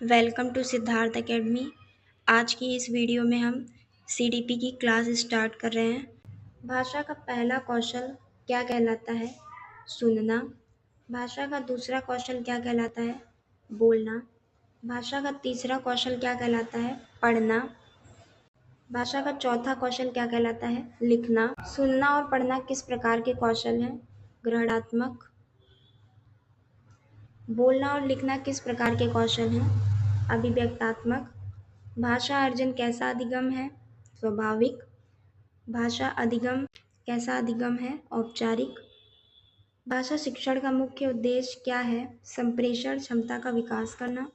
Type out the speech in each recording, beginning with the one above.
Welcome to Siddharth academy. आज की इस वीडियो में हम सीडीपी की क्लास स्टार्ट कर रहे हैं। भाषा का पहला कौशल क्या कहलाता है? सुनना। भाषा का दूसरा कौशल क्या कहलाता है? बोलना। भाषा का तीसरा कौशल क्या कहलाता है? पढ़ना। भाषा का चौथा कौशल क्या कहलाता है? लिखना। सुनना और पढ़ना किस प्रकार के कौशल हैं? ग्रहणात्मक। बोलना और लिखना किस प्रकार के कौशल हैं? अभिव्यक्तात्मक। भाषा अर्जन कैसा अधिगम है? स्वाभाविक। भाषा अधिगम कैसा अधिगम है? औपचारिक। भाषा शिक्षण का मुख्य उद्देश्य क्या है? संप्रेषण क्षमता का विकास करना।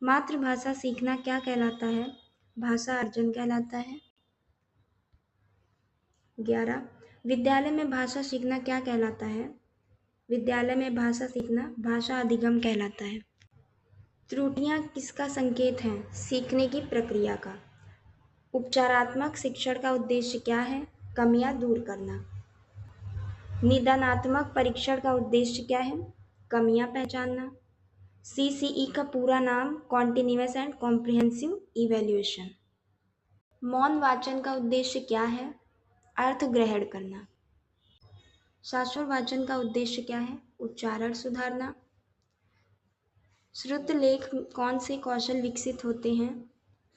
मातृभाषा सीखना क्या कहलाता है? भाषा अर्जन कहलाता है। 11। विद्यालय में भाषा सीखना क्या कहलाता है? विद्यालय में भाषा सीखना भाषा अधिगम कहलाता है। त्रुटियां किसका संकेत हैं? सीखने की प्रक्रिया का। उपचारात्मक शिक्षण का उद्देश्य क्या है? कमियां दूर करना। निदानात्मक परीक्षण का उद्देश्य क्या है? कमियां पहचानना। सीसीई का पूरा नाम कॉन्टिन्यूअस एंड कॉम्प्रिहेंसिव इवैल्यूएशन। मौन वाचन का उद्देश्य क्या है? अर्थ ग्रहण करना। शाश्वत वाचन का उद्देश्य क्या है? उच्चारण सुधारना। श्रुत लेख कौन से कौशल विकसित होते हैं?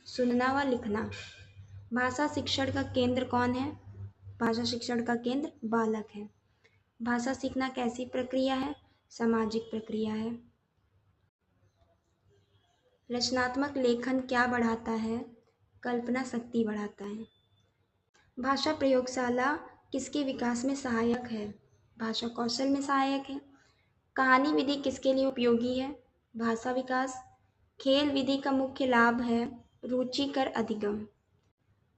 सुनना व लिखना। भाषा शिक्षण का केंद्र कौन है? भाषा शिक्षण का केंद्र बालक है। भाषा सीखना कैसी प्रक्रिया है? सामाजिक प्रक्रिया है। रचनात्मक लेखन क्या बढ़ाता है? कल्पना शक्ति बढ़ाता है। भाषा प्रयोगशाला किसके विकास में सहायक है? भाषा कौशल में सहायक है। कहानी विधि किसके लिए उपयोगी है? भाषा विकास। खेल विधि का मुख्य लाभ है रुचिकर अधिगम।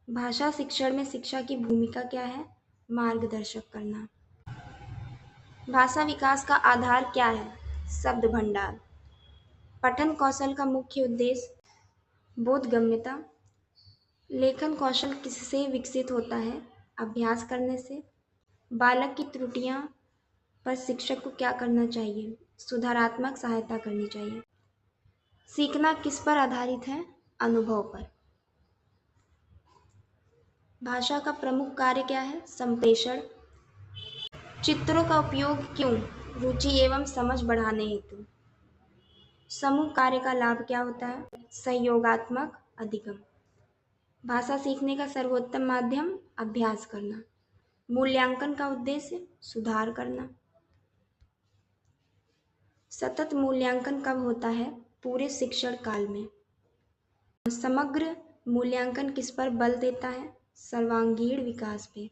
भाषा शिक्षण में शिक्षा की भूमिका क्या है? मार्गदर्शक करना। भाषा विकास का आधार क्या है? शब्द भंडार। पठन कौशल का मुख्य उद्देश्य बोधगम्यता। लेखन कौशल किससे विकसित होता है? अभ्यास करने से। बालक की त्रुटियां पर शिक्षक को क्या करना चाहिए? सुधारात्मक सहायता करनी चाहिए। सीखना किस पर आधारित है? अनुभव पर। भाषा का प्रमुख कार्य क्या है? संप्रेषण। चित्रों का उपयोग क्यों? रुचि एवं समझ बढ़ाने हेतु। समूह कार्य का लाभ क्या होता है? सहयोगात्मक अधिगम। भाषा सीखने का सर्वोत्तम माध्यम अभ्यास करना। मूल्यांकन का उद्देश्य सुधार करना। सतत मूल्यांकन कब होता है? पूरे शिक्षण काल में। समग्र मूल्यांकन किस पर बल देता है? सर्वांगीण विकास पे।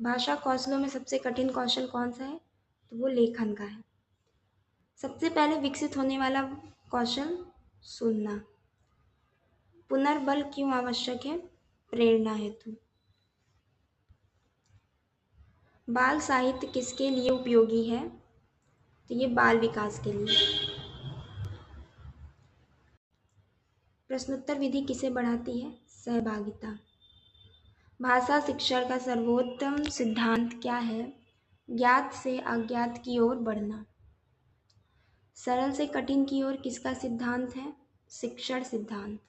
भाषा कौशलों में सबसे कठिन कौशल कौन सा है? तो वो लेखन का है। सबसे पहले विकसित होने वाला कौशल सुनना। पुनर्बल क्यों आवश्यक है? प्रेरणा हेतु। बाल साहित्य किसके लिए उपयोगी है? तो ये बाल विकास के लिए। प्रश्नोत्तर विधि किसे बढ़ाती है? सहभागिता। भाषा शिक्षण का सर्वोत्तम सिद्धांत क्या है? ज्ञात से अज्ञात की ओर बढ़ना। सरल से कठिन की ओर किसका सिद्धांत है? शिक्षण सिद्धांत।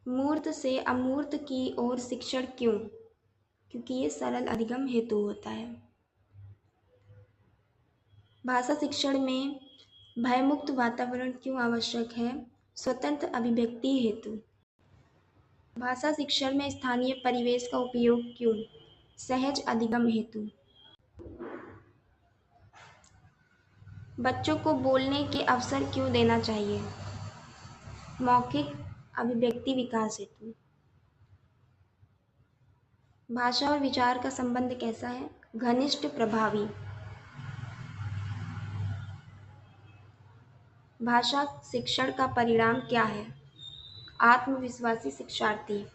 मूर्त से अमूर्त की ओर शिक्षण क्यों? क्योंकि ये सरल अधिगम हेतु होता है। भाषा शिक्षण में भयमुक्त वातावरण क्यों आवश्यक है? स्वतंत्र अभिव्यक्ति हेतु। भाषा शिक्षण में स्थानीय परिवेश का उपयोग क्यों? सहज अधिगम हेतु। बच्चों को बोलने के अवसर क्यों देना चाहिए? मौखिक अभिव्यक्ति विकास हेतु। भाषा और विचार का संबंध कैसा है? घनिष्ठ प्रभावी। भाषा शिक्षण का परिणाम क्या है? आत्मविश्वासी शिक्षार्थी।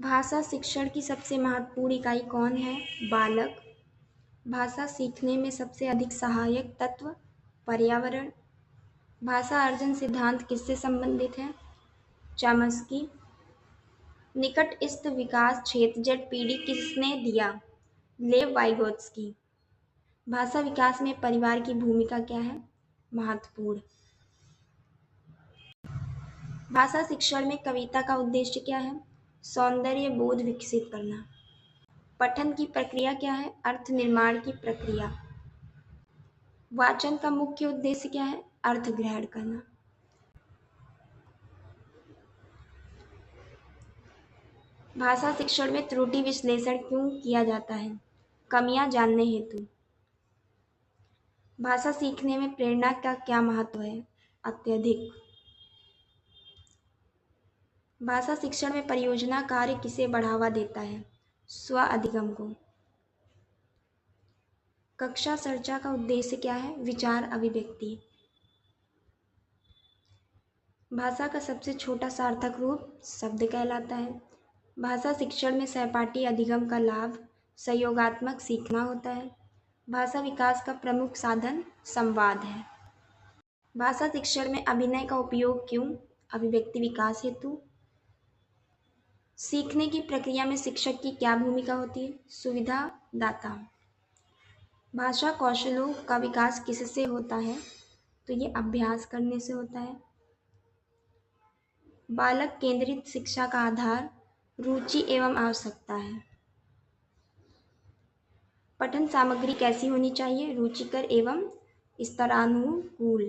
भाषा शिक्षण की सबसे महत्वपूर्ण इकाई कौन है? बालक। भाषा सीखने में सबसे अधिक सहायक तत्व पर्यावरण। भाषा अर्जन सिद्धांत किससे संबंधित है? चामस्की। निकटस्थ विकास क्षेत्र जेड किसने दिया? लेव वाइगोत्स्की। भाषा विकास में परिवार की भूमिका क्या है? महत्वपूर्ण। भाषा शिक्षण में कविता का उद्देश्य क्या है? सौंदर्य बोध विकसित करना। पठन की प्रक्रिया क्या है? अर्थ निर्माण की प्रक्रिया। वाचन का मुख्य उद्देश्य क्या है? अर्थ ग्रहण करना। भाषा शिक्षण में त्रुटि विश्लेषण क्यों किया जाता है? कमियां जानने हेतु। भाषा सीखने में प्रेरणा का क्या महत्व है? अत्यधिक। भाषा शिक्षण में परियोजना कार्य किसे बढ़ावा देता है? स्व अधिगम को। कक्षा चर्चा का उद्देश्य क्या है? विचार अभिव्यक्ति। भाषा का सबसे छोटा सार्थक रूप शब्द कहलाता है। भाषा शिक्षण में सहपाठी अधिगम का लाभ सहयोगात्मक सीखना होता है। भाषा विकास का प्रमुख साधन संवाद है। भाषा शिक्षण में अभिनय का उपयोग क्यों? अभिव्यक्ति विकास हेतु। सीखने की प्रक्रिया में शिक्षक की क्या भूमिका होती है? सुविधा दाता। भाषा कौशलों का विकास किससे होता है? तो ये अभ्यास करने से होता है। बालक केंद्रित शिक्षा का आधार रुचि एवं आवश्यकता है। पठन सामग्री कैसी होनी चाहिए? रुचिकर एवं स्तरानुकूल।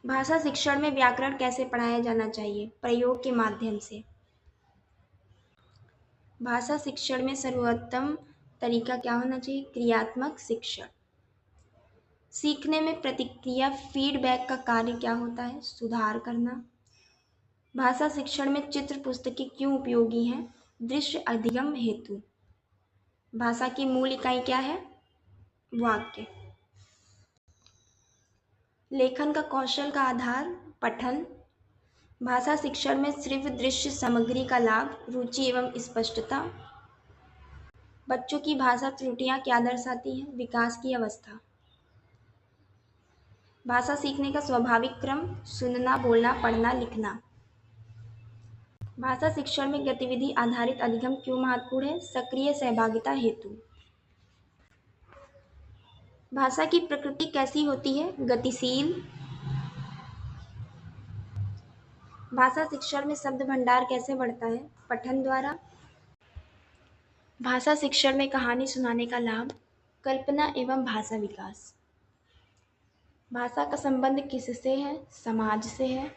भाषा शिक्षण में व्याकरण कैसे पढ़ाया जाना चाहिए? प्रयोग के माध्यम से। भाषा शिक्षण में सर्वोत्तम तरीका क्या होना चाहिए? क्रियात्मक शिक्षण। सीखने में प्रतिक्रिया फीडबैक का कार्य क्या होता है? सुधार करना। भाषा शिक्षण में चित्र पुस्तकें क्यों उपयोगी हैं? दृश्य अधिगम हेतु। भाषा की मूल इकाई क्या है? वाक्य। लेखन का कौशल का आधार पठन। भाषा शिक्षण में सिर्फ दृश्य सामग्री का लाभ रुचि एवं स्पष्टता। बच्चों की भाषा त्रुटियां क्या दर्शाती हैं? विकास की अवस्था। भाषा सीखने का स्वाभाविक क्रम सुनना बोलना पढ़ना लिखना। भाषा शिक्षण में गतिविधि आधारित अधिगम क्यों महत्वपूर्ण है? सक्रिय सहभागिता हेतु। भाषा की प्रकृति कैसी होती है? गतिशील। भाषा शिक्षण में शब्द भंडार कैसे बढ़ता है? पठन द्वारा। भाषा शिक्षण में कहानी सुनाने का लाभ कल्पना एवं भाषा विकास। भाषा का संबंध किससे है? समाज से है।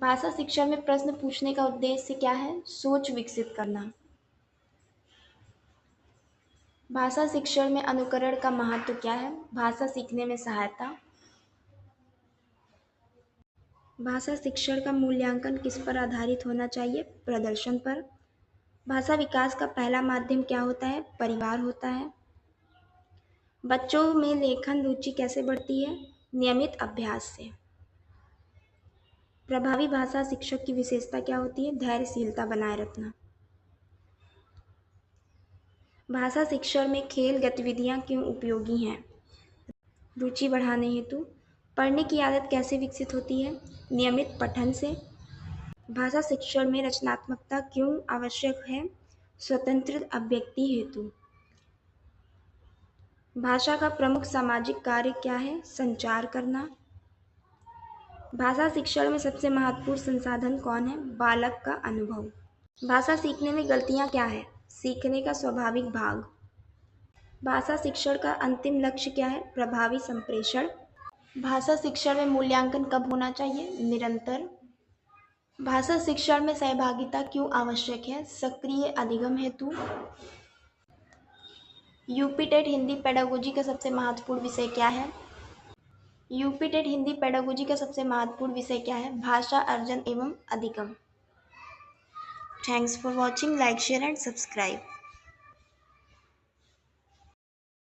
भाषा शिक्षण में प्रश्न पूछने का उद्देश्य क्या है? सोच विकसित करना। भाषा शिक्षण में अनुकरण का महत्व क्या है? भाषा सीखने में सहायता। भाषा शिक्षण का मूल्यांकन किस पर आधारित होना चाहिए? प्रदर्शन पर। भाषा विकास का पहला माध्यम क्या होता है? परिवार होता है। बच्चों में लेखन रुचि कैसे बढ़ती है? नियमित अभ्यास से। प्रभावी भाषा शिक्षक की विशेषता क्या होती है? धैर्यशीलता बनाए रखना। भाषा शिक्षण में खेल गतिविधियां क्यों उपयोगी हैं? रुचि बढ़ाने हेतु। पढ़ने की आदत कैसे विकसित होती है? नियमित पठन से। भाषा शिक्षण में रचनात्मकता क्यों आवश्यक है? स्वतंत्र अभिव्यक्ति हेतु। भाषा का प्रमुख सामाजिक कार्य क्या है? संचार करना। भाषा शिक्षण में सबसे महत्वपूर्ण संसाधन कौन है? बालक का अनुभव। भाषा सीखने में गलतियां क्या है? सीखने का स्वाभाविक भाग। भाषा शिक्षण का अंतिम लक्ष्य क्या है? प्रभावी संप्रेषण। भाषा शिक्षण में मूल्यांकन कब होना चाहिए? निरंतर। भाषा शिक्षण में सहभागिता क्यों आवश्यक है? सक्रिय अधिगम हेतु। यूपी टेट हिंदी पेडागोजी का सबसे महत्वपूर्ण विषय क्या है? यूपी टेट हिंदी पेडागोजी का सबसे महत्वपूर्ण विषय क्या है? भाषा अर्जन एवं अधिगम। Thanks for watching, like share and subscribe.